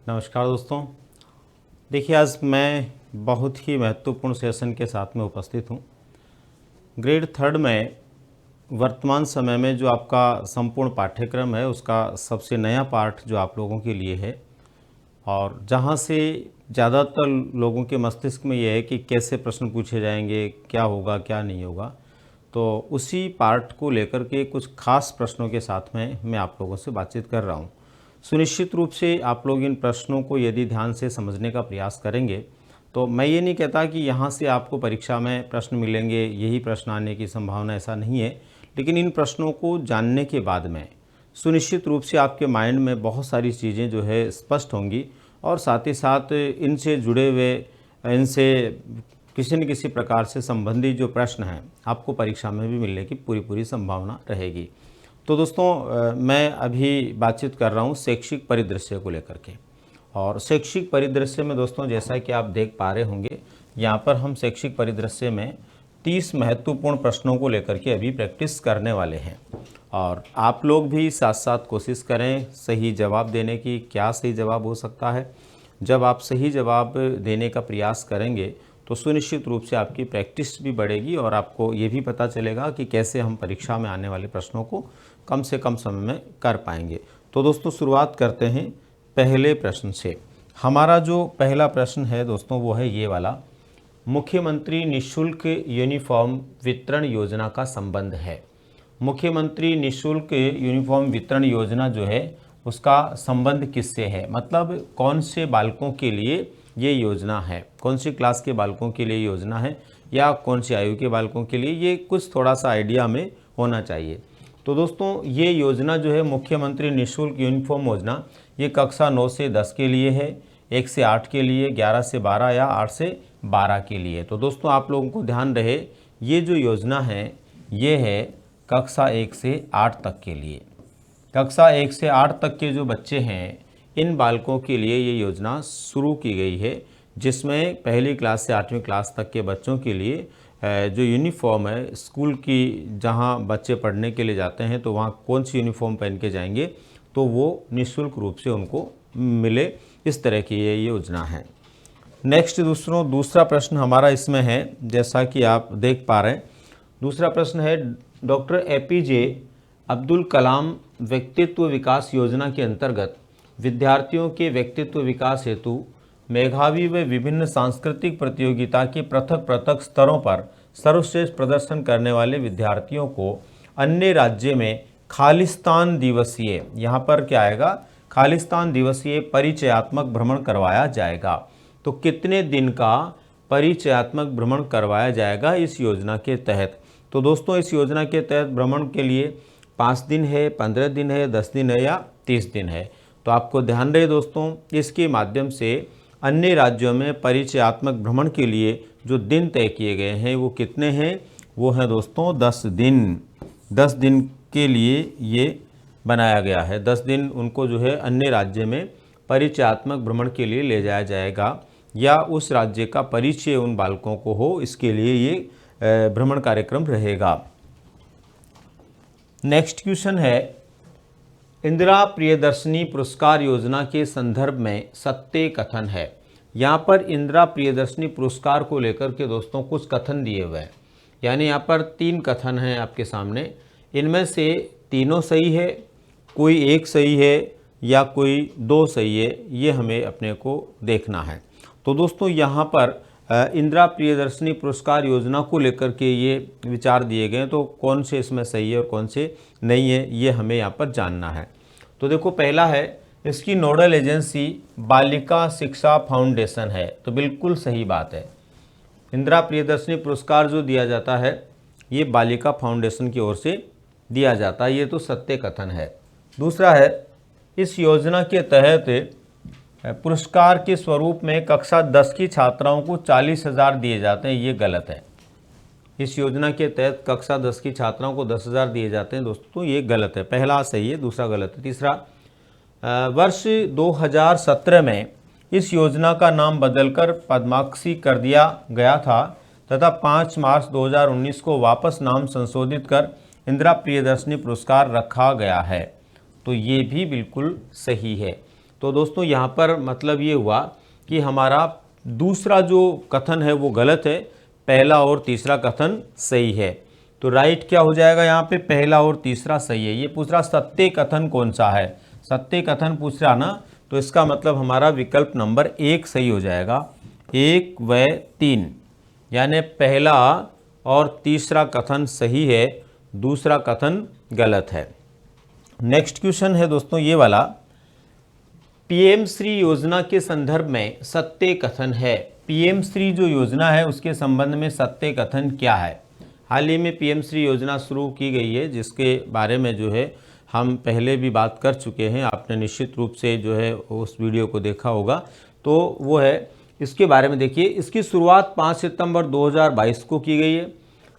नमस्कार दोस्तों। देखिए, आज मैं बहुत ही महत्वपूर्ण सेशन के साथ में उपस्थित हूँ। ग्रेड थर्ड में वर्तमान समय में जो आपका संपूर्ण पाठ्यक्रम है उसका सबसे नया पार्ट जो आप लोगों के लिए है, और जहाँ से ज़्यादातर लोगों के मस्तिष्क में ये है कि कैसे प्रश्न पूछे जाएंगे, क्या होगा क्या नहीं होगा, तो उसी पार्ट को लेकर के कुछ खास प्रश्नों के साथ में मैं आप लोगों से बातचीत कर रहा हूँ। सुनिश्चित रूप से आप लोग इन प्रश्नों को यदि ध्यान से समझने का प्रयास करेंगे तो मैं ये नहीं कहता कि यहाँ से आपको परीक्षा में प्रश्न मिलेंगे, यही प्रश्न आने की संभावना, ऐसा नहीं है। लेकिन इन प्रश्नों को जानने के बाद में सुनिश्चित रूप से आपके माइंड में बहुत सारी चीज़ें जो है स्पष्ट होंगी, और साथ ही साथ इनसे जुड़े हुए, इनसे किसी न किसी प्रकार से संबंधित जो प्रश्न हैं आपको परीक्षा में भी मिलने की पूरी संभावना रहेगी। तो दोस्तों, मैं अभी बातचीत कर रहा हूँ शैक्षिक परिदृश्य को लेकर के। और शैक्षिक परिदृश्य में दोस्तों, जैसा कि आप देख पा रहे होंगे, यहाँ पर हम शैक्षिक परिदृश्य में 30 महत्वपूर्ण प्रश्नों को लेकर के अभी प्रैक्टिस करने वाले हैं। और आप लोग भी साथ साथ कोशिश करें सही जवाब देने की। क्या सही जवाब हो सकता है? जब आप सही जवाब देने का प्रयास करेंगे तो सुनिश्चित रूप से आपकी प्रैक्टिस भी बढ़ेगी, और आपको ये भी पता चलेगा कि कैसे हम परीक्षा में आने वाले प्रश्नों को कम से कम समय में कर पाएंगे। तो दोस्तों, शुरुआत करते हैं पहले प्रश्न से। हमारा जो पहला प्रश्न है दोस्तों वो है ये वाला: मुख्यमंत्री निःशुल्क यूनिफॉर्म वितरण योजना का संबंध है। मुख्यमंत्री निःशुल्क यूनिफॉर्म वितरण योजना जो है उसका संबंध किससे है? मतलब कौन से बालकों के लिए ये योजना है, कौन सी क्लास के बालकों के लिए योजना है, या कौन सी आयु के बालकों के लिए, ये कुछ थोड़ा सा आइडिया में होना चाहिए। तो दोस्तों, ये योजना जो है मुख्यमंत्री निःशुल्क यूनिफॉर्म योजना, ये कक्षा 9 से 10 के लिए है, 1 से 8 के लिए, 11 से 12 या 8 से 12 के लिए। तो दोस्तों, आप लोगों को ध्यान रहे, ये जो योजना है ये है कक्षा 1 से 8 तक के लिए। कक्षा 1 से 8 तक के जो बच्चे हैं, इन बालकों के लिए ये योजना शुरू की गई है, जिसमें पहली क्लास से 8वीं क्लास तक के बच्चों के लिए जो यूनिफॉर्म है, स्कूल की जहां बच्चे पढ़ने के लिए जाते हैं तो वहां कौन सी यूनिफॉर्म पहन के जाएंगे, तो वो निःशुल्क रूप से उनको मिले, इस तरह की ये योजना है। नेक्स्ट दूसरा प्रश्न हमारा इसमें है, जैसा कि आप देख पा रहे हैं। दूसरा प्रश्न है, डॉक्टर APJ अब्दुल कलाम व्यक्तित्व विकास योजना के अंतर्गत विद्यार्थियों के व्यक्तित्व विकास हेतु मेधावी व विभिन्न सांस्कृतिक प्रतियोगिता के पृथक पृथक स्तरों पर सर्वश्रेष्ठ प्रदर्शन करने वाले विद्यार्थियों को अन्य राज्य में खालिस्तान दिवसीय, यहाँ पर क्या आएगा, खालिस्तान दिवसीय परिचयात्मक भ्रमण करवाया जाएगा। तो कितने दिन का परिचयात्मक भ्रमण करवाया जाएगा इस योजना के तहत? तो दोस्तों, इस योजना के तहत भ्रमण के लिए 5 दिन है, 15 दिन है, 10 दिन है या 30 दिन है। तो आपको ध्यान रहे दोस्तों, इसके माध्यम से अन्य राज्यों में परिचयात्मक भ्रमण के लिए जो दिन तय किए गए हैं वो कितने हैं? वो हैं दोस्तों 10 दिन। 10 दिन के लिए ये बनाया गया है। 10 दिन उनको जो है अन्य राज्य में परिचयात्मक भ्रमण के लिए ले जाया जाएगा, या उस राज्य का परिचय उन बालकों को हो, इसके लिए ये भ्रमण कार्यक्रम रहेगा। नेक्स्ट क्वेश्चन है, इंदिरा प्रियदर्शनी पुरस्कार योजना के संदर्भ में सत्य कथन है। यहाँ पर इंदिरा प्रियदर्शनी पुरस्कार को लेकर के दोस्तों कुछ कथन दिए हुए हैं, यानी यहाँ पर 3 कथन हैं आपके सामने। इनमें से तीनों सही है, कोई एक सही है, या कोई 2 सही है, ये हमें अपने को देखना है। तो दोस्तों, यहाँ पर इंदिरा प्रियदर्शनी पुरस्कार योजना को लेकर के ये विचार दिए गए, तो कौन से इसमें सही है और कौन से नहीं है, ये हमें यहाँ पर जानना है। तो देखो, पहला है, इसकी नोडल एजेंसी बालिका शिक्षा फाउंडेशन है। तो बिल्कुल सही बात है, इंदिरा प्रियदर्शनी पुरस्कार जो दिया जाता है ये बालिका फाउंडेशन की ओर से दिया जाता है, ये तो सत्य कथन है। दूसरा है, इस योजना के तहत पुरस्कार के स्वरूप में कक्षा 10 की छात्राओं को 40,000 दिए जाते हैं, ये गलत है। इस योजना के तहत कक्षा 10 की छात्राओं को 10,000 दिए जाते हैं दोस्तों, ये गलत है। पहला सही है, दूसरा गलत है। तीसरा, वर्ष 2017 में इस योजना का नाम बदलकर पद्माक्षी कर दिया गया था, तथा 5 मार्च 2019 को वापस नाम संशोधित कर इंदिरा प्रियदर्शनी पुरस्कार रखा गया है। तो ये भी बिल्कुल सही है। तो दोस्तों यहाँ पर मतलब ये हुआ कि हमारा दूसरा जो कथन है वो गलत है, पहला और तीसरा कथन सही है। तो राइट क्या हो जाएगा यहाँ पे, पहला और तीसरा सही है। ये पूछ रहा सत्य कथन कौन सा है, सत्य कथन पूछ रहा ना, तो इसका मतलब हमारा विकल्प नंबर 1 सही हो जाएगा। 1 व 3 यानी पहला और तीसरा कथन सही है, दूसरा कथन गलत है। नेक्स्ट क्वेश्चन है दोस्तों ये वाला, पीएम श्री योजना के संदर्भ में सत्य कथन है। पीएम श्री जो योजना है उसके संबंध में सत्य कथन क्या है। हाल ही में पीएम श्री योजना शुरू की गई है, जिसके बारे में जो है हम पहले भी बात कर चुके हैं, आपने निश्चित रूप से जो है उस वीडियो को देखा होगा। तो वो है, इसके बारे में देखिए। इसकी शुरुआत 5 सितंबर 2022 को की गई है।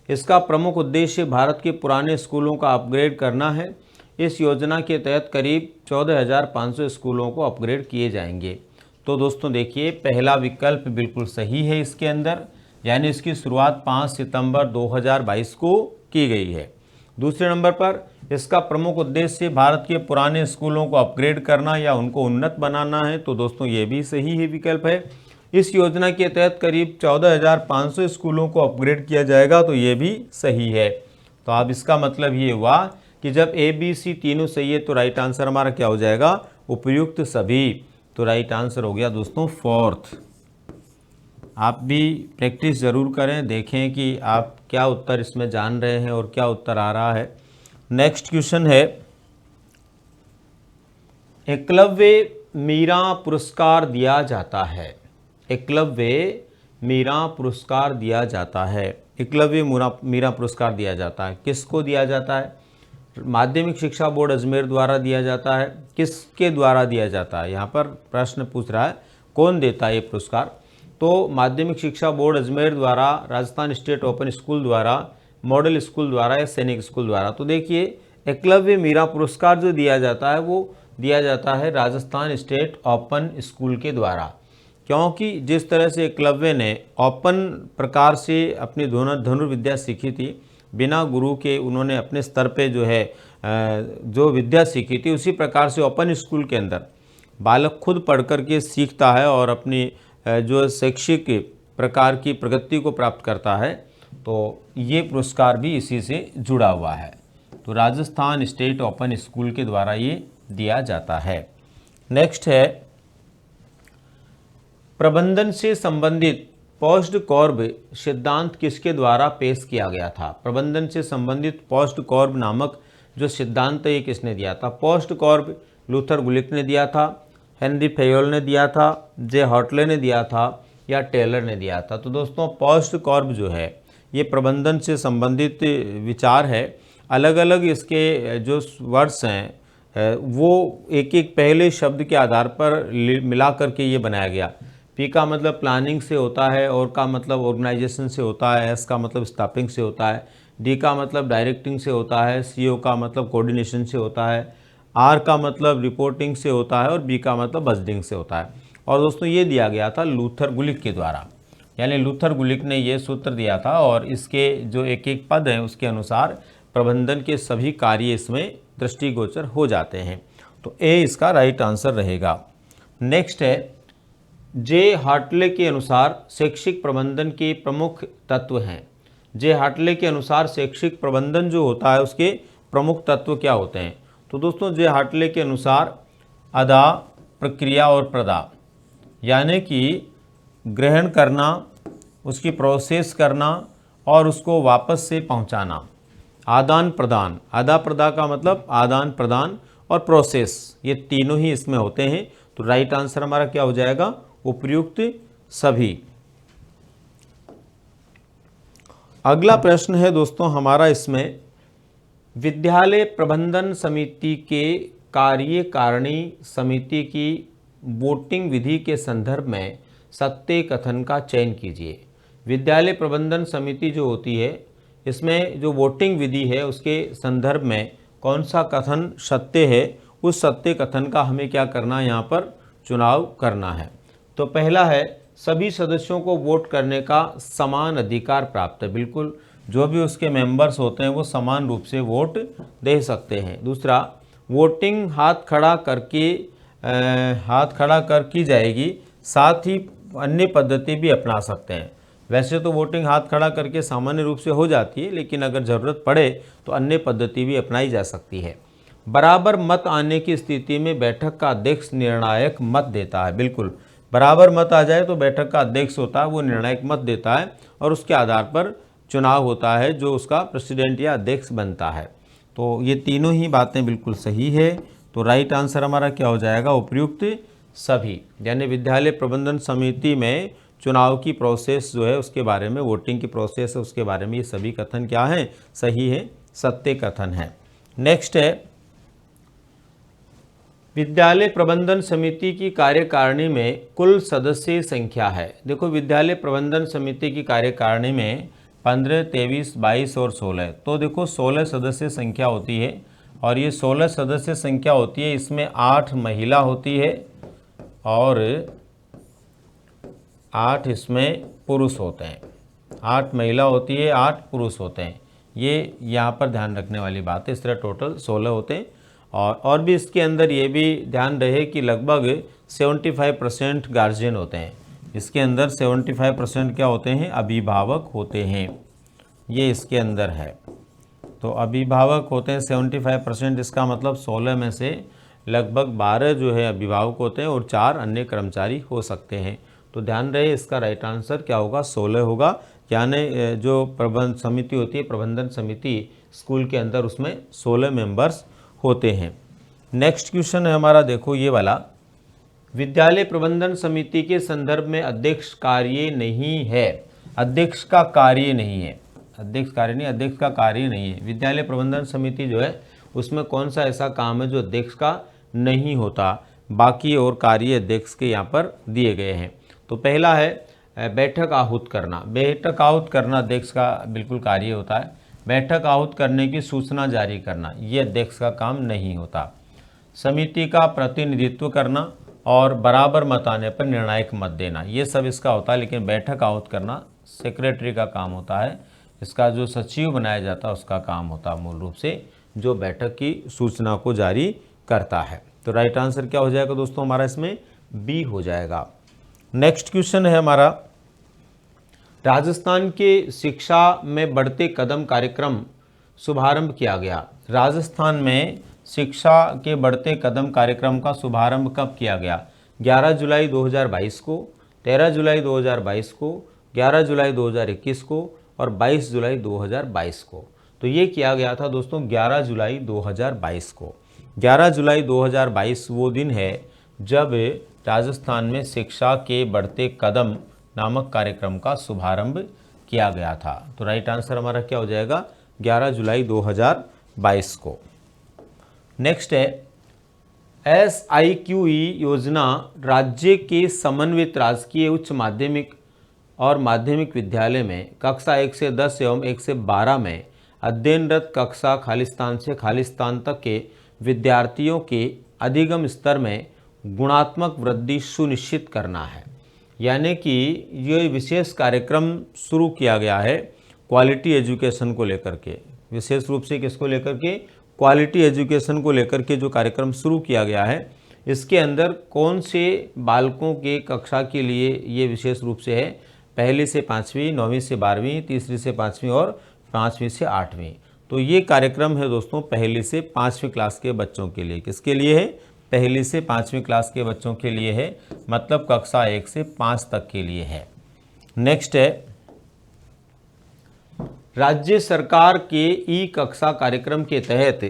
इसका प्रमुख उद्देश्य भारत के पुराने स्कूलों का अपग्रेड करना है। इस योजना के तहत करीब 14,500 स्कूलों को अपग्रेड किए जाएंगे। तो दोस्तों देखिए, पहला विकल्प बिल्कुल सही है इसके अंदर, यानी इसकी शुरुआत 5 सितंबर 2022 को की गई है। दूसरे नंबर पर, इसका प्रमुख उद्देश्य भारत के पुराने स्कूलों को अपग्रेड करना या उनको उन्नत बनाना है। तो दोस्तों ये भी सही है विकल्प है। इस योजना के तहत करीब 14,500 स्कूलों को अपग्रेड किया जाएगा, तो ये भी सही है। तो अब इसका मतलब ये हुआ कि जब ए बी सी तीनों सही है तो राइट आंसर हमारा क्या हो जाएगा, उपयुक्त सभी। तो राइट आंसर हो गया दोस्तों 4th। आप भी प्रैक्टिस ज़रूर करें, देखें कि आप क्या उत्तर इसमें जान रहे हैं और क्या उत्तर आ रहा है। नेक्स्ट क्वेश्चन है, एकलव्य मीरा पुरस्कार दिया जाता है। एकलव्य मीरा पुरस्कार दिया जाता है। एकलव्य मीरा पुरस्कार दिया जाता है, किसको दिया जाता है? माध्यमिक शिक्षा बोर्ड अजमेर द्वारा दिया जाता है। किसके द्वारा दिया जाता है? यहाँ पर प्रश्न पूछ रहा है कौन देता है ये पुरस्कार। तो माध्यमिक शिक्षा बोर्ड अजमेर द्वारा, राजस्थान स्टेट ओपन स्कूल द्वारा, मॉडल स्कूल द्वारा या सैनिक स्कूल द्वारा। तो देखिए, एकलव्य मीरा पुरस्कार जो दिया जाता है वो दिया जाता है राजस्थान स्टेट ओपन स्कूल के द्वारा, क्योंकि जिस तरह से एकलव्य ने ओपन प्रकार से अपनी धनुर्विद्या सीखी थी, बिना गुरु के उन्होंने अपने स्तर पे जो है जो विद्या सीखी थी, उसी प्रकार से ओपन स्कूल के अंदर बालक खुद पढ़ कर के सीखता है और अपनी जो शैक्षिक प्रकार की प्रगति को प्राप्त करता है। तो ये पुरस्कार भी इसी से जुड़ा हुआ है। तो राजस्थान स्टेट ओपन स्कूल के द्वारा ये दिया जाता है। नेक्स्ट है, प्रबंधन से संबंधित पोस्ट कॉर्ब सिद्धांत किसके द्वारा पेश किया गया था? प्रबंधन से संबंधित पोस्ट कॉर्ब नामक जो सिद्धांत है ये किसने दिया था? पोस्ट कॉर्ब लूथर गुलिक ने दिया था, हेनरी फेयोल ने दिया था, जे हॉटले ने दिया था या टेलर ने दिया था? तो दोस्तों पोस्ट कॉर्ब जो है ये प्रबंधन से संबंधित विचार है। अलग अलग इसके जो वर्ड्स हैं वो एक एक पहले शब्द के आधार पर मिला करके ये बनाया गया। पी का मतलब प्लानिंग से होता है, और का मतलब ऑर्गेनाइजेशन से होता है, एस का मतलब स्टाफिंग से होता है, डी का मतलब डायरेक्टिंग से होता है, सीओ का मतलब कोऑर्डिनेशन से होता है, आर का मतलब रिपोर्टिंग से होता है और बी का मतलब बजटिंग से होता है। और दोस्तों ये दिया गया था लूथर गुलिक के द्वारा, यानी लूथर गुलिक ने ये सूत्र दिया था, और इसके जो एक एक पद हैं उसके अनुसार प्रबंधन के सभी कार्य इसमें दृष्टिगोचर हो जाते हैं। तो ए इसका राइट आंसर रहेगा। नेक्स्ट है, जे हार्टले के अनुसार शैक्षिक प्रबंधन के प्रमुख तत्व हैं। जे हार्टले के अनुसार शैक्षिक प्रबंधन जो होता है उसके प्रमुख तत्व क्या होते हैं? तो दोस्तों जे हार्टले के अनुसार अदा, प्रक्रिया और प्रदा, यानी कि ग्रहण करना, उसकी प्रोसेस करना और उसको वापस से पहुंचाना। आदान प्रदान, अदा प्रदा का मतलब आदान प्रदान और प्रोसेस, ये तीनों ही इसमें होते हैं। तो राइट आंसर हमारा क्या हो जाएगा? उपयुक्त सभी। अगला प्रश्न है दोस्तों हमारा इसमें, विद्यालय प्रबंधन समिति के कार्यकारिणी समिति की वोटिंग विधि के संदर्भ में सत्य कथन का चयन कीजिए। विद्यालय प्रबंधन समिति जो होती है इसमें जो वोटिंग विधि है उसके संदर्भ में कौन सा कथन सत्य है, उस सत्य कथन का हमें क्या करना है, यहाँ पर चुनाव करना है। तो पहला है, सभी सदस्यों को वोट करने का समान अधिकार प्राप्त है। बिल्कुल, जो भी उसके मेंबर्स होते हैं वो समान रूप से वोट दे सकते हैं। दूसरा, वोटिंग हाथ खड़ा करके हाथ खड़ा कर की जाएगी, साथ ही अन्य पद्धति भी अपना सकते हैं। वैसे तो वोटिंग हाथ खड़ा करके सामान्य रूप से हो जाती है, लेकिन अगर ज़रूरत पड़े तो अन्य पद्धति भी अपनाई जा सकती है। बराबर मत आने की स्थिति में बैठक का अध्यक्ष निर्णायक मत देता है। बिल्कुल, बराबर मत आ जाए तो बैठक का अध्यक्ष होता है वो निर्णायक मत देता है और उसके आधार पर चुनाव होता है, जो उसका प्रेसिडेंट या अध्यक्ष बनता है। तो ये तीनों ही बातें बिल्कुल सही है। तो राइट आंसर हमारा क्या हो जाएगा? उपर्युक्त सभी। यानी विद्यालय प्रबंधन समिति में चुनाव की प्रोसेस जो है उसके बारे में, वोटिंग की प्रोसेस है उसके बारे में ये सभी कथन क्या हैं? सही है, सत्य कथन है। नेक्स्ट है, विद्यालय प्रबंधन समिति की कार्यकारिणी में कुल सदस्य संख्या है। देखो, विद्यालय प्रबंधन समिति की कार्यकारिणी में 15, 23, 22 और 16, तो देखो 16 सदस्य संख्या होती है और ये 16 सदस्य संख्या होती है, इसमें 8 महिला होती है और 8 इसमें पुरुष होते हैं। 8 महिला होती है, 8 पुरुष होते हैं। ये यहाँ पर ध्यान रखने वाली बात है। इस तरह टोटल 16 होते हैं और भी इसके अंदर ये भी ध्यान रहे कि लगभग 75% गार्जियन होते हैं। इसके अंदर 75% क्या होते हैं? अभिभावक होते हैं। ये इसके अंदर है। तो अभिभावक होते हैं 75%, इसका मतलब 16 में से लगभग 12 जो है अभिभावक होते हैं और 4 अन्य कर्मचारी हो सकते हैं। तो ध्यान रहे इसका राइट आंसर क्या होगा? 16 होगा। यानी जो प्रबंधन समिति होती है, प्रबंधन समिति स्कूल के अंदर, उसमें 16 मेंबर्स होते हैं। नेक्स्ट क्वेश्चन है हमारा, देखो ये वाला, विद्यालय प्रबंधन समिति के संदर्भ में अध्यक्ष कार्य नहीं है। अध्यक्ष का कार्य नहीं है, अध्यक्ष कार्य नहीं, अध्यक्ष का कार्य नहीं है। विद्यालय प्रबंधन समिति जो है उसमें कौन सा ऐसा काम है जो अध्यक्ष का नहीं होता? बाकी और कार्य अध्यक्ष के यहाँ पर दिए गए हैं। तो पहला है बैठक आहूत करना। बैठक आहूत करना अध्यक्ष का बिल्कुल कार्य होता है। बैठक आहूत करने की सूचना जारी करना, ये अध्यक्ष का काम नहीं होता। समिति का प्रतिनिधित्व करना और बराबर मत आने पर निर्णायक मत देना, ये सब इसका होता है। लेकिन बैठक आहूत करना सेक्रेटरी का काम होता है। इसका जो सचिव बनाया जाता है उसका काम होता है मूल रूप से, जो बैठक की सूचना को जारी करता है। तो राइट आंसर क्या हो जाएगा दोस्तों? हमारा इसमें बी हो जाएगा। नेक्स्ट क्वेश्चन है हमारा, राजस्थान के शिक्षा में बढ़ते कदम कार्यक्रम शुभारंभ किया गया। राजस्थान में शिक्षा के बढ़ते कदम कार्यक्रम का शुभारंभ कब किया गया? 11 जुलाई 2022 को, 13 जुलाई 2022 को, 11 जुलाई 2021 को और 22 जुलाई 2022 को। तो ये किया गया था दोस्तों 11 जुलाई 2022 को। 11 जुलाई 2022 वो दिन है जब राजस्थान में शिक्षा के बढ़ते कदम नामक कार्यक्रम का शुभारंभ किया गया था। तो राइट आंसर हमारा क्या हो जाएगा? 11 जुलाई 2022 को। नेक्स्ट है, SIQE योजना राज्य के समन्वित राजकीय उच्च माध्यमिक और माध्यमिक विद्यालय में कक्षा 1 से 10 एवं 1 से 12 में अध्ययनरत कक्षा खालिस्तान से खालिस्तान तक के विद्यार्थियों के अधिगम स्तर में गुणात्मक वृद्धि सुनिश्चित करना है। यानी कि ये विशेष कार्यक्रम शुरू किया गया है क्वालिटी एजुकेशन को लेकर के। विशेष रूप से किसको लेकर के? क्वालिटी एजुकेशन को लेकर के जो कार्यक्रम शुरू किया गया है, इसके अंदर कौन से बालकों के कक्षा के लिए ये विशेष रूप से है? पहली से 5वीं, 9वीं से 12वीं, तीसरी से 5वीं और 5वीं से 8वीं। तो ये कार्यक्रम है दोस्तों पहली से 5वीं क्लास के बच्चों के लिए। किसके लिए है? पहली से 5वीं क्लास के बच्चों के लिए है, मतलब कक्षा 1 से 5 तक के लिए है। नेक्स्ट है, राज्य सरकार के ई कक्षा कार्यक्रम के तहत,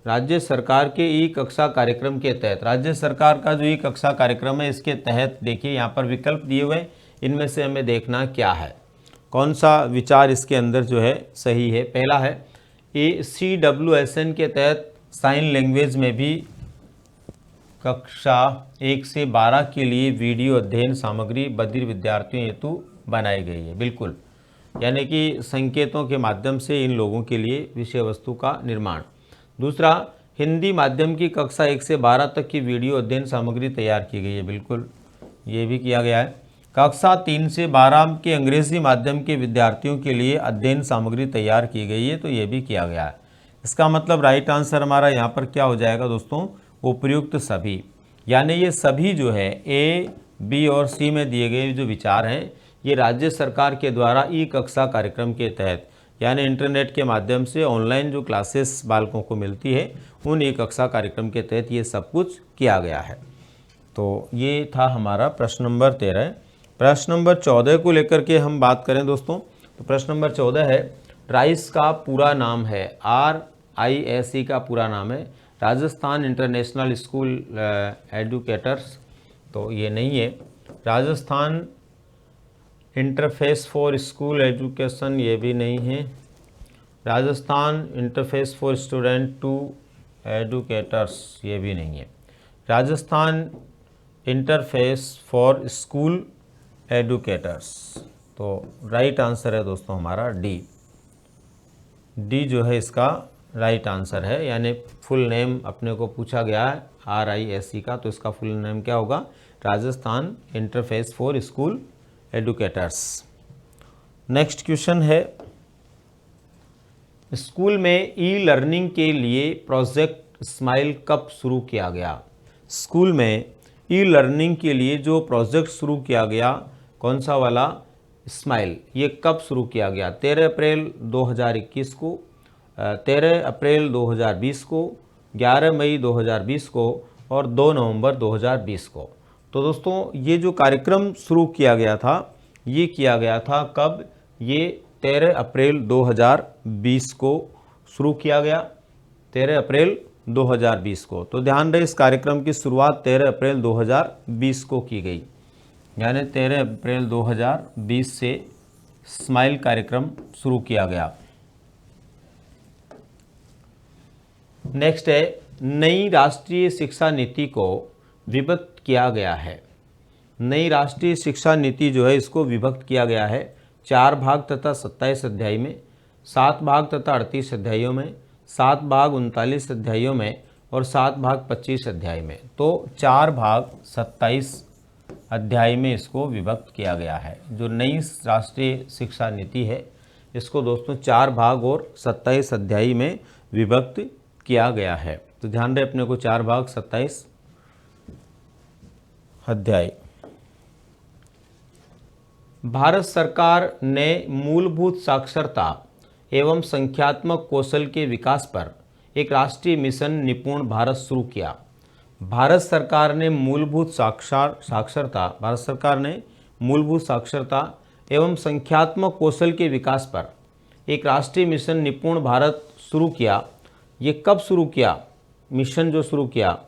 राज्य सरकार के ई कक्षा कार्यक्रम के तहत, राज्य सरकार का जो ई कक्षा कार्यक्रम है इसके तहत देखिए यहाँ पर विकल्प दिए हुए, इनमें से हमें देखना क्या है, कौन सा विचार इसके अंदर जो है सही है। पहला है CWSN के तहत साइन लैंग्वेज में भी कक्षा 1 से 12 के लिए वीडियो अध्ययन सामग्री बधिर विद्यार्थियों हेतु बनाई गई है। बिल्कुल, यानी कि संकेतों के माध्यम से इन लोगों के लिए विषय वस्तु का निर्माण। दूसरा, हिंदी माध्यम की कक्षा 1 से 12 तक की वीडियो अध्ययन सामग्री तैयार की गई है। बिल्कुल, ये भी किया गया है। कक्षा 3 से 12 के अंग्रेजी माध्यम के विद्यार्थियों के लिए अध्ययन सामग्री तैयार की गई है, तो ये भी किया गया है। इसका मतलब राइट आंसर हमारा यहाँ पर क्या हो जाएगा दोस्तों? उपर्युक्त सभी, यानी ये सभी जो है ए, बी और सी में दिए गए जो विचार हैं ये राज्य सरकार के द्वारा ई कक्षा कार्यक्रम के तहत, यानी इंटरनेट के माध्यम से ऑनलाइन जो क्लासेस बालकों को मिलती है उन ई कक्षा कार्यक्रम के तहत ये सब कुछ किया गया है। तो ये था हमारा प्रश्न नंबर 13। प्रश्न नंबर 14 को लेकर के हम बात करें दोस्तों, तो प्रश्न नंबर 14 है राइस का पूरा नाम है, RISE का पूरा नाम है राजस्थान इंटरनेशनल स्कूल एजुकेटर्स, तो ये नहीं है। Rajasthan interface for school education, ये भी नहीं है। Rajasthan interface for student to educators, ये भी नहीं है। Rajasthan interface for school educators, तो राइट आंसर है दोस्तों हमारा डी जो है इसका राइट आंसर है। यानी फुल नेम अपने को पूछा गया है RISE का, तो इसका फुल नेम क्या होगा, Rajasthan interface for school educators. Next question है स्कूल में ई लर्निंग के लिए प्रोजेक्ट स्माइल कब शुरू किया गया। स्कूल में ई लर्निंग के लिए जो प्रोजेक्ट शुरू किया गया, कौन सा वाला, स्माइल, ये कब शुरू किया गया, 13 अप्रैल 2021 को, 13 अप्रैल 2020 को, 11 मई 2020 को और 2 नवंबर 2020 को। तो दोस्तों ये जो कार्यक्रम शुरू किया गया था ये किया गया था कब, ये 13 अप्रैल 2020 को शुरू किया गया, 13 अप्रैल 2020 को। तो ध्यान रहे इस कार्यक्रम की शुरुआत 13 अप्रैल 2020 को की गई, यानी 13 अप्रैल 2020 से स्माइल कार्यक्रम शुरू किया गया। नेक्स्ट है नई राष्ट्रीय शिक्षा नीति को विभक्त किया गया है। नई राष्ट्रीय शिक्षा नीति जो है इसको विभक्त किया गया है 4 भाग तथा 27 अध्याय में, 7 भाग तथा 38 अध्यायों में, 7 भाग 39 अध्यायों में और 7 भाग 25 अध्याय में। तो 4 भाग 27 अध्याय में इसको विभक्त किया गया है। जो नई राष्ट्रीय शिक्षा नीति है इसको दोस्तों 4 भाग और 27 अध्याय में विभक्त किया गया है। तो ध्यान रहे अपने को 4 भाग 27 अध्याय। भारत सरकार ने मूलभूत साक्षरता एवं संख्यात्मक कौशल के विकास पर एक राष्ट्रीय मिशन निपुण भारत शुरू किया। भारत सरकार ने मूलभूत साक्षरता एवं संख्यात्मक कौशल के विकास पर एक राष्ट्रीय मिशन निपुण भारत शुरू किया। ये कब शुरू किया, मिशन जो शुरू किया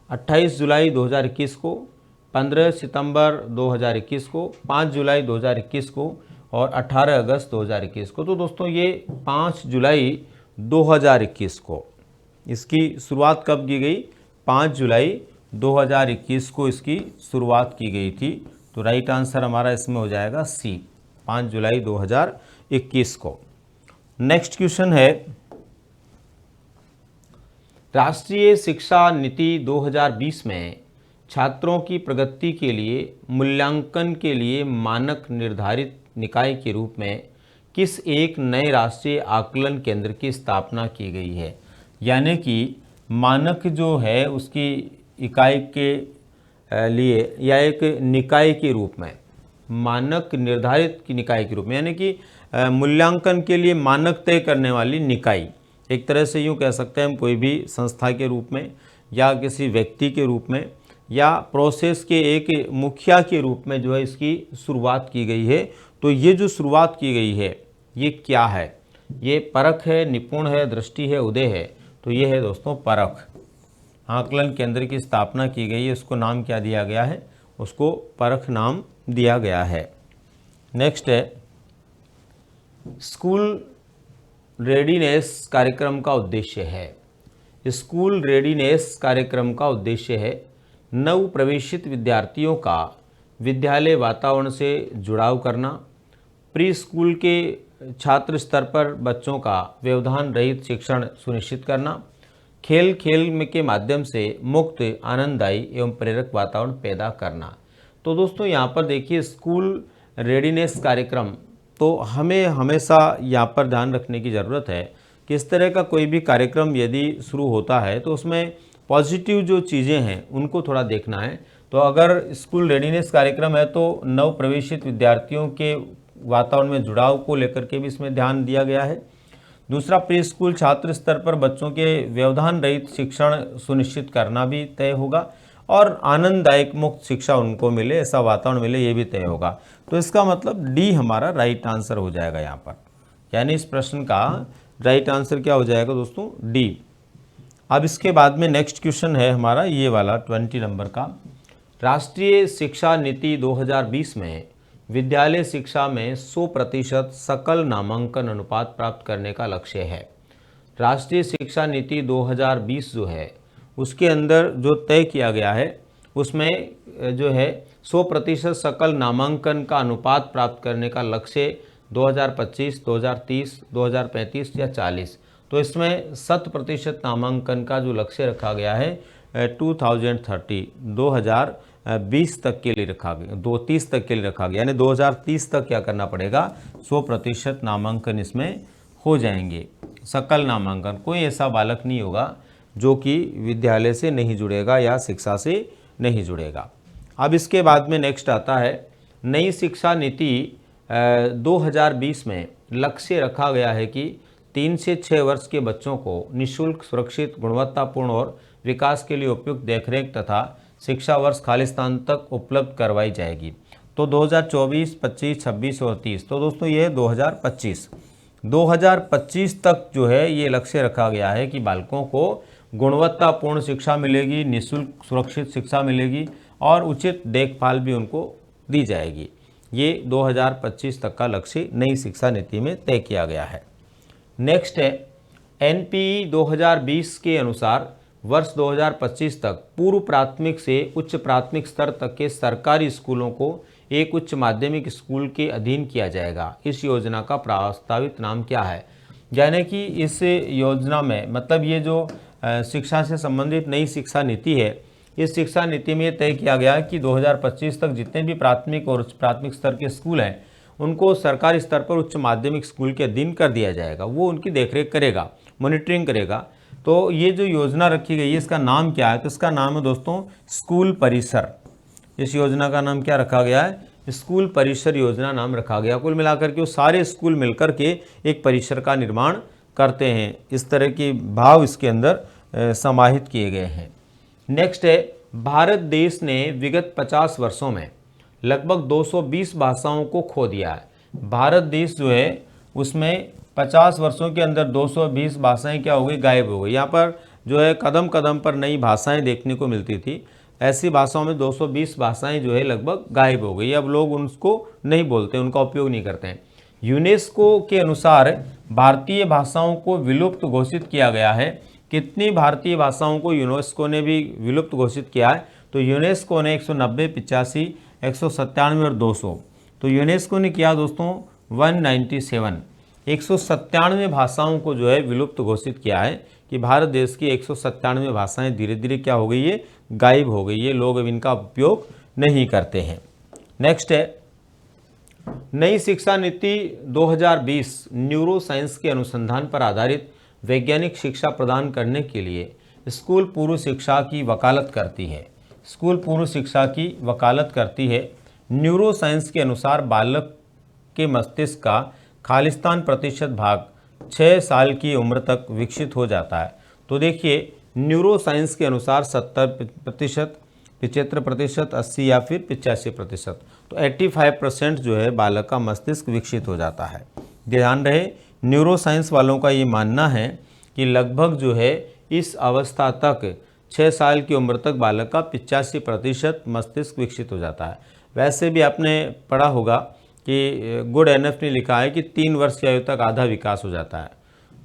28 जुलाई 2021 को, 15 सितंबर 2021 को, 5 जुलाई 2021 को और 18 अगस्त 2021 को। तो दोस्तों ये 5 जुलाई 2021 को इसकी शुरुआत कब की गई, 5 जुलाई 2021 को इसकी शुरुआत की गई थी। तो राइट आंसर हमारा इसमें हो जाएगा सी, 5 जुलाई 2021 को। नेक्स्ट क्वेश्चन है राष्ट्रीय शिक्षा नीति 2020 में छात्रों की प्रगति के लिए मूल्यांकन के लिए मानक निर्धारित निकाय के रूप में किस एक नए राष्ट्रीय आकलन केंद्र की स्थापना की गई है। यानी कि मानक जो है उसकी इकाई के लिए या एक निकाय के रूप में, मानक निर्धारित की निकाय के रूप में, यानी कि मूल्यांकन के लिए मानक तय करने वाली निकाय, एक तरह से यूँ कह सकते हैं हम कोई भी संस्था के रूप में या किसी व्यक्ति के रूप में या प्रोसेस के एक मुखिया के रूप में जो है इसकी शुरुआत की गई है। तो ये जो शुरुआत की गई है ये क्या है, ये परख है, निपुण है, दृष्टि है, उदय है। तो ये है दोस्तों परख आकलन केंद्र की स्थापना की गई है। उसको नाम क्या दिया गया है, उसको परख नाम दिया गया है। नेक्स्ट है स्कूल रेडीनेस कार्यक्रम का उद्देश्य है। स्कूल रेडीनेस कार्यक्रम का उद्देश्य है नव प्रवेशित विद्यार्थियों का विद्यालय वातावरण से जुड़ाव करना, प्री स्कूल के छात्र स्तर पर बच्चों का व्यवधान रहित शिक्षण सुनिश्चित करना, खेल के माध्यम से मुक्त, आनंददायी एवं प्रेरक वातावरण पैदा करना। तो दोस्तों यहाँ पर देखिए स्कूल रेडीनेस कार्यक्रम, तो हमें हमेशा यहाँ पर ध्यान रखने की ज़रूरत है कि इस तरह का कोई भी कार्यक्रम यदि शुरू होता है तो उसमें पॉजिटिव जो चीज़ें हैं उनको थोड़ा देखना है। तो अगर स्कूल रेडीनेस कार्यक्रम है तो नव प्रवेशित विद्यार्थियों के वातावरण में जुड़ाव को लेकर के भी इसमें ध्यान दिया गया है। दूसरा, प्री स्कूल छात्र स्तर पर बच्चों के व्यवधान रहित शिक्षण सुनिश्चित करना भी तय होगा और आनंददायक मुक्त शिक्षा उनको मिले, ऐसा वातावरण मिले, ये भी तय होगा। तो इसका मतलब डी हमारा राइट आंसर हो जाएगा यहाँ पर, यानी इस प्रश्न का राइट आंसर क्या हो जाएगा दोस्तों, डी। अब इसके बाद में नेक्स्ट क्वेश्चन है हमारा ये वाला 20 नंबर का। राष्ट्रीय शिक्षा नीति 2020 में विद्यालय शिक्षा में 100% सकल नामांकन अनुपात प्राप्त करने का लक्ष्य है। राष्ट्रीय शिक्षा नीति 2020 जो है उसके अंदर जो तय किया गया है उसमें जो है 100% सकल नामांकन का अनुपात प्राप्त करने का लक्ष्य 2025, 2030, 2035 या 40। तो इसमें 100% नामांकन का जो लक्ष्य रखा गया है 2020 तक के लिए रखा गया, 2030 तक के लिए रखा गया, यानी 2030 तक क्या करना पड़ेगा, 100% नामांकन इसमें हो जाएंगे। सकल नामांकन, कोई ऐसा बालक नहीं होगा जो कि विद्यालय से नहीं जुड़ेगा या शिक्षा से नहीं जुड़ेगा। अब इसके बाद में नेक्स्ट आता है नई शिक्षा नीति 2020 में लक्ष्य रखा गया है कि 3 से 6 वर्ष के बच्चों को निःशुल्क, सुरक्षित, गुणवत्तापूर्ण और विकास के लिए उपयुक्त देखरेख तथा शिक्षा वर्ष खालिस्तान तक उपलब्ध करवाई जाएगी। तो 2024, 25, 26 और 30, तो दोस्तों ये 2025 तक जो है ये लक्ष्य रखा गया है कि बालकों को गुणवत्तापूर्ण शिक्षा मिलेगी, निःशुल्क सुरक्षित शिक्षा मिलेगी और उचित देखभाल भी उनको दी जाएगी। ये 2025 तक का लक्ष्य नई शिक्षा नीति में तय किया गया है। नेक्स्ट है एनपीई 2020 के अनुसार वर्ष 2025 तक पूर्व प्राथमिक से उच्च प्राथमिक स्तर तक के सरकारी स्कूलों को एक उच्च माध्यमिक स्कूल के अधीन किया जाएगा। इस योजना का प्रस्तावित नाम क्या है? यानी कि इस योजना में मतलब ये जो शिक्षा से संबंधित नई शिक्षा नीति है, इस शिक्षा नीति में तय किया गया कि 2025 तक जितने भी प्राथमिक और उच्च प्राथमिक स्तर के स्कूल हैं उनको सरकारी स्तर पर उच्च माध्यमिक स्कूल के अधीन कर दिया जाएगा। वो उनकी देखरेख करेगा, मॉनिटरिंग करेगा। तो ये जो योजना रखी गई है इसका नाम क्या है? तो इसका नाम है दोस्तों स्कूल परिसर। इस योजना का नाम क्या रखा गया है? स्कूल परिसर योजना नाम रखा गया। कुल मिलाकर के वो सारे स्कूल मिलकर के एक परिसर का निर्माण करते हैं। इस तरह के भाव इसके अंदर समाहित किए गए हैं। नेक्स्ट है भारत देश ने विगत 50 वर्षों में लगभग 220 भाषाओं को खो दिया है। भारत देश जो है उसमें 50 वर्षों के अंदर 220 भाषाएं क्या हो गई, गायब हो गई। यहाँ पर जो है कदम कदम पर नई भाषाएं देखने को मिलती थी। ऐसी भाषाओं में 220 भाषाएं जो है लगभग गायब हो गई। अब लोग उनको नहीं बोलते, उनका उपयोग नहीं करते हैं। यूनेस्को के अनुसार भारतीय भाषाओं को विलुप्त घोषित किया गया है। कितनी भारतीय भाषाओं को यूनेस्को ने भी विलुप्त घोषित किया है? तो यूनेस्को ने 190, 85, 197 और 200। तो यूनेस्को ने किया दोस्तों 197, 197 भाषाओं को जो है विलुप्त घोषित किया है कि भारत देश की 197 भाषाएं धीरे धीरे क्या हो गई है, गायब हो गई है। लोग अब इनका उपयोग नहीं करते हैं। नेक्स्ट है नई शिक्षा नीति 2020 न्यूरो साइंस के अनुसंधान पर आधारित वैज्ञानिक शिक्षा प्रदान करने के लिए स्कूल पूर्व शिक्षा की वकालत करती है। स्कूल पूर्व शिक्षा की वकालत करती है। न्यूरो साइंस के अनुसार बालक के मस्तिष्क का खालिस्तान प्रतिशत भाग 6 साल की उम्र तक विकसित हो जाता है। तो देखिए न्यूरो साइंस के अनुसार 70%, 75%, 80 या फिर 85%, तो 85% जो है बालक का मस्तिष्क विकसित हो जाता है। ध्यान रहे न्यूरो साइंस वालों का ये मानना है कि लगभग जो है इस अवस्था तक 6 साल की उम्र तक बालक का 85% मस्तिष्क विकसित हो जाता है। वैसे भी आपने पढ़ा होगा कि गुड एनएफ ने लिखा है कि 3 वर्ष की आयु तक आधा विकास हो जाता है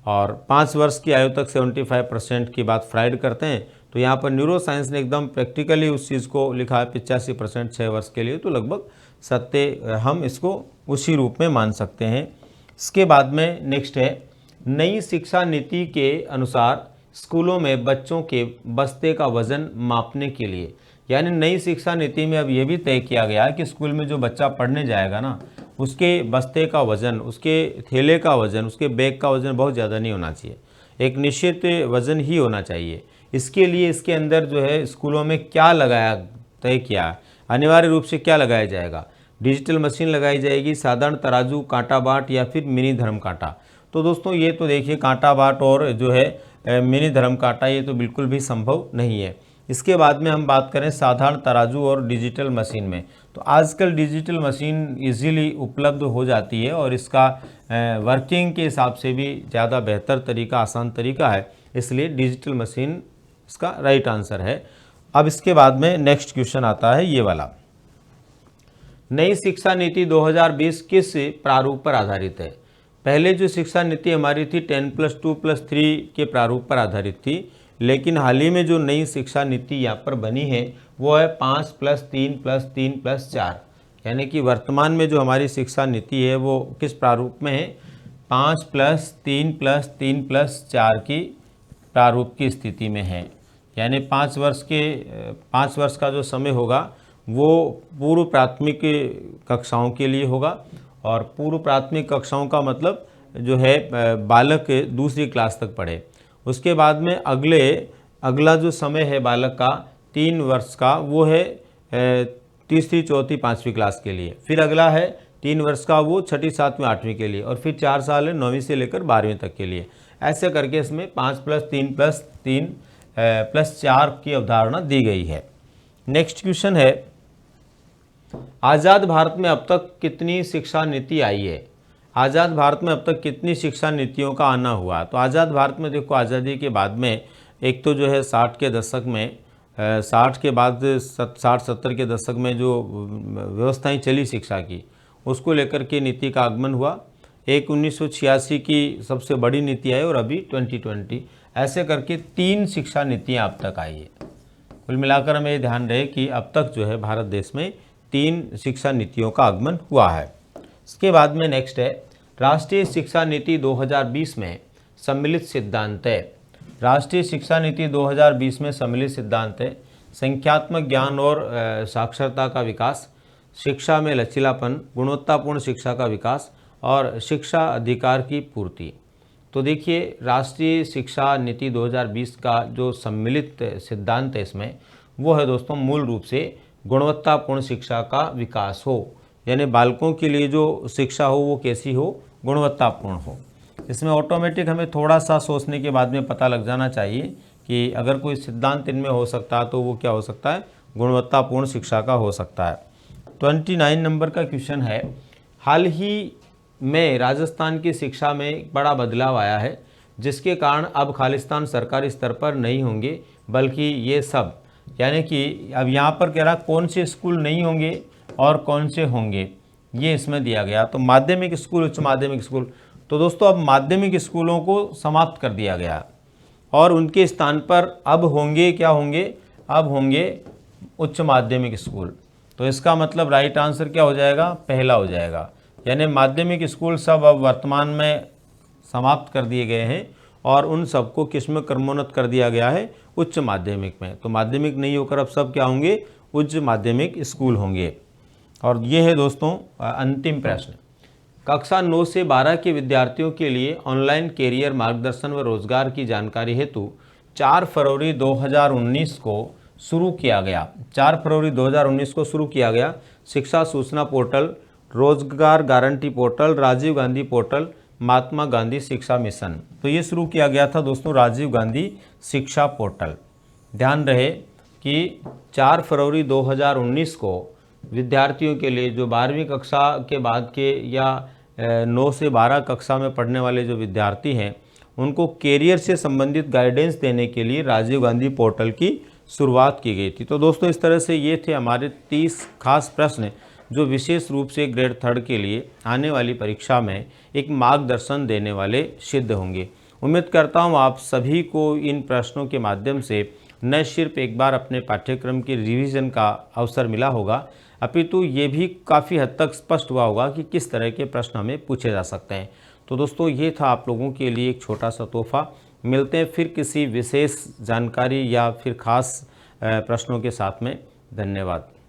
और 5 वर्ष की आयु तक 75% की बात फ्राइड करते हैं। तो यहाँ पर न्यूरो साइंस ने एकदम प्रैक्टिकली उस चीज़ को लिखा है 85% 6 वर्ष के लिए, तो लगभग सत्य हम इसको उसी रूप में मान सकते हैं। इसके बाद में नेक्स्ट है नई शिक्षा नीति के अनुसार स्कूलों में बच्चों के बस्ते का वजन मापने के लिए, यानी नई शिक्षा नीति में अब ये भी तय किया गया है कि स्कूल में जो बच्चा पढ़ने जाएगा ना उसके बस्ते का वजन, उसके थैले का वजन, उसके बैग का वजन बहुत ज़्यादा नहीं होना चाहिए, एक निश्चित वजन ही होना चाहिए। इसके लिए इसके अंदर जो है स्कूलों में क्या लगाया तय किया है, अनिवार्य रूप से क्या लगाया जाएगा, डिजिटल मशीन लगाई जाएगी, साधारण तराजू, कांटा बाट या फिर मिनी धर्म कांटा। तो दोस्तों ये तो देखिए कांटा बाट और जो है मिनी धर्म कांटा ये तो बिल्कुल भी संभव नहीं है। इसके बाद में हम बात करें साधारण तराजू और डिजिटल मशीन में, तो आजकल डिजिटल मशीन इजीली उपलब्ध हो जाती है और इसका वर्किंग के हिसाब से भी ज़्यादा बेहतर तरीका, आसान तरीका है, इसलिए डिजिटल मशीन इसका राइट आंसर है। अब इसके बाद में नेक्स्ट क्वेश्चन आता है ये वाला, नई शिक्षा नीति 2020 किस प्रारूप पर आधारित है। पहले जो शिक्षा नीति हमारी थी 10+2+3 के प्रारूप पर आधारित थी, लेकिन हाल ही में जो नई शिक्षा नीति यहाँ पर बनी है वो है 5+3+3+4, यानी कि वर्तमान में जो हमारी शिक्षा नीति है वो किस प्रारूप में है, 5+3+3+4 की प्रारूप की स्थिति में है। यानी 5 वर्ष का जो समय होगा वो पूर्व प्राथमिक कक्षाओं के लिए होगा, और पूर्व प्राथमिक कक्षाओं का मतलब जो है बालक दूसरी क्लास तक पढ़े। उसके बाद में अगला जो समय है बालक का 3 वर्ष का वो है तीसरी, चौथी, 5वीं क्लास के लिए। फिर अगला है 3 वर्ष का वो 6ठी, 7वीं, 8वीं के लिए, और फिर 4 साल है 9वीं से लेकर 12वीं तक के लिए। ऐसे करके इसमें 5+3+3+4 की अवधारणा दी गई है। नेक्स्ट क्वेश्चन है, आज़ाद भारत में अब तक कितनी शिक्षा नीति आई है। आज़ाद भारत में अब तक कितनी शिक्षा नीतियों का आना हुआ। तो आज़ाद भारत में देखो, आज़ादी के बाद में एक तो जो है 60 के दशक में 60 के बाद 60-70 के दशक में जो व्यवस्थाएं चली शिक्षा की, उसको लेकर के नीति का आगमन हुआ। एक 1986 की सबसे बड़ी नीति आई और अभी 2020, ऐसे करके 3 शिक्षा नीतियाँ अब तक आई है। कुल मिलाकर हमें ध्यान रहे कि अब तक जो है भारत देश में 3 शिक्षा नीतियों का आगमन हुआ है। इसके बाद में नेक्स्ट है, राष्ट्रीय शिक्षा नीति 2020 में सम्मिलित सिद्धांत है। राष्ट्रीय शिक्षा नीति 2020 में सम्मिलित सिद्धांत है, संख्यात्मक ज्ञान और साक्षरता का विकास, शिक्षा में लचीलापन, गुणवत्तापूर्ण शिक्षा का विकास और शिक्षा अधिकार की पूर्ति। तो देखिए, राष्ट्रीय शिक्षा नीति 2020 का जो सम्मिलित सिद्धांत है इसमें वो है दोस्तों, मूल रूप से गुणवत्तापूर्ण शिक्षा का विकास हो, यानी बालकों के लिए जो शिक्षा हो वो कैसी हो, गुणवत्तापूर्ण हो। इसमें ऑटोमेटिक हमें थोड़ा सा सोचने के बाद में पता लग जाना चाहिए कि अगर कोई सिद्धांत इनमें हो सकता है तो वो क्या हो सकता है, गुणवत्तापूर्ण शिक्षा का हो सकता है। 29 नंबर का क्वेश्चन है, हाल ही में राजस्थान की शिक्षा में बड़ा बदलाव आया है, जिसके कारण अब खालिस्तान सरकारी स्तर पर नहीं होंगे बल्कि ये सब, यानी कि अब यहाँ पर कह रहा कौन से स्कूल नहीं होंगे और कौन से होंगे, ये इसमें दिया गया। तो माध्यमिक स्कूल, उच्च माध्यमिक स्कूल, तो दोस्तों अब माध्यमिक स्कूलों को समाप्त कर दिया गया और उनके स्थान पर अब होंगे, क्या होंगे, अब होंगे उच्च माध्यमिक स्कूल। तो इसका मतलब राइट आंसर क्या हो जाएगा, पहला हो जाएगा, यानी माध्यमिक स्कूल सब अब वर्तमान में समाप्त कर दिए गए हैं और उन सबको किस में क्रमोन्नत कर दिया गया है, उच्च माध्यमिक में। तो माध्यमिक नहीं होकर अब सब क्या होंगे, उच्च माध्यमिक स्कूल होंगे। और ये है दोस्तों अंतिम प्रश्न, कक्षा 9 से 12 के विद्यार्थियों के लिए ऑनलाइन कैरियर मार्गदर्शन व रोजगार की जानकारी हेतु 4 फरवरी 2019 को शुरू किया गया। 4 फरवरी 2019 को शुरू किया गया शिक्षा सूचना पोर्टल, रोजगार guarantee portal, Rajiv Gandhi portal, Mahatma Gandhi शिक्षा मिशन। तो ये शुरू किया गया था दोस्तों राजीव गांधी शिक्षा पोर्टल। ध्यान रहे कि 4 फरवरी 2019 को विद्यार्थियों के लिए जो 12वीं कक्षा के बाद के या 9 से 12 कक्षा में पढ़ने वाले जो विद्यार्थी हैं उनको कैरियर से संबंधित गाइडेंस देने के लिए राजीव गांधी पोर्टल की शुरुआत की गई थी। तो दोस्तों इस तरह से ये थे हमारे 30 खास प्रश्न जो विशेष रूप से ग्रेड 3 के लिए आने वाली परीक्षा में एक मार्गदर्शन देने वाले सिद्ध होंगे। उम्मीद करता हूँ आप सभी को इन प्रश्नों के माध्यम से न सिर्फ एक बार अपने पाठ्यक्रम की रिवीजन का अवसर मिला होगा, अपितु ये भी काफ़ी हद तक स्पष्ट हुआ होगा कि किस तरह के प्रश्न हमें पूछे जा सकते हैं। तो दोस्तों ये था आप लोगों के लिए एक छोटा सा तोहफा। मिलते हैं फिर किसी विशेष जानकारी या फिर खास प्रश्नों के साथ में। धन्यवाद।